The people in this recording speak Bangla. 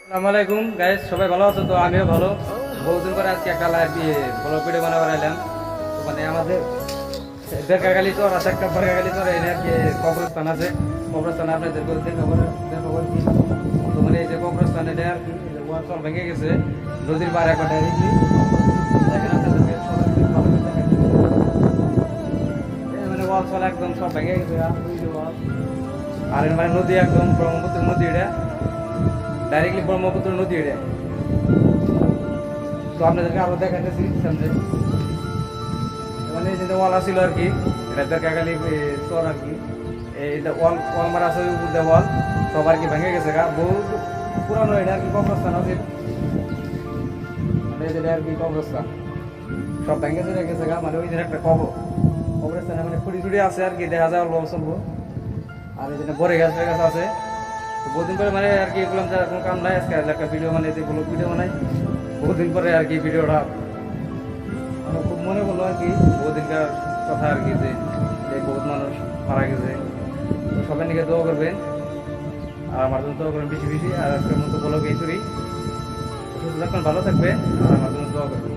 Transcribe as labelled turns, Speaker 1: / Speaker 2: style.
Speaker 1: আসসালামু আলাইকুম গাইস, সবাই ভালো আছো? তো আমিও ভালো। বহুদিন পরে আজকে একটা লাইভ ব্লগ ভিডিও বানাবার এলাম। তো মানে আমাদের বেকাগালি চর আছে, একটা বেকাগালি চর এনে আর কি কবরস্থান আছে। কবরস্থানে আপনাদের দেখাবো কি। তো মানে এই যে কবরস্থান এটা আর কি ওয়াল চর ভেঙে গেছে নদীর পাড়ে একটা আর কি। দেখেন আপনাদেরকে সবাইকে ভালো করে দেখেন। এই মানে ওয়াল চল একদম সব ভেঙে গেছে আর এর মানে নদী একদম ব্রহ্মপুত্র নদী, এটা ডাইরেক্টলি ব্রহ্মপুত্র নদী এটা। তো আপনাদেরকে আরো দেখাইতেছি সামনে। মানে এই যে ওয়াল আসছিল আর কি, এটা বেকাগালি চর আর কি। এই ওয়াল ওয়াল মারা আছে উপর দিয়ে ওয়াল সব আর কি ভেঙে গেছে গা। বহুত পুরানো এটা আর কি কবরস্থান আছে। মানে এটা আর কি কবরস্থান সব ভেঙে চলে গেছে গা। মানে ওই দিন একটা কবরস্থানে মানে খুঁড়ি টুড়ি আছে আর কি, দেখা যায় অল্প চলবো। আর এই জন্য বড়ে গাছ আছে। তো বহুদিন পরে মানে আর কি বললাম যে কোনো কাম নাই, আজকে একটা ভিডিও মানে যে ব্লগ ভিডিও বানাই। বহুদিন পরে আর কি ভিডিওটা আমার খুব মনে পড়লো আর কি, বহুদিনকার কথা আর কি, যে বহুত মানুষ মারা গেছে। তো সবাই নিকে দোয়া করবেন আর আমার জন্য দোয়া করবেন বেশি বেশি। আর আজকের মতো ব্লগ এই করি। সুস্থ থাকবেন, ভালো থাকবেন আর আমার জন্য দোয়া করবেন।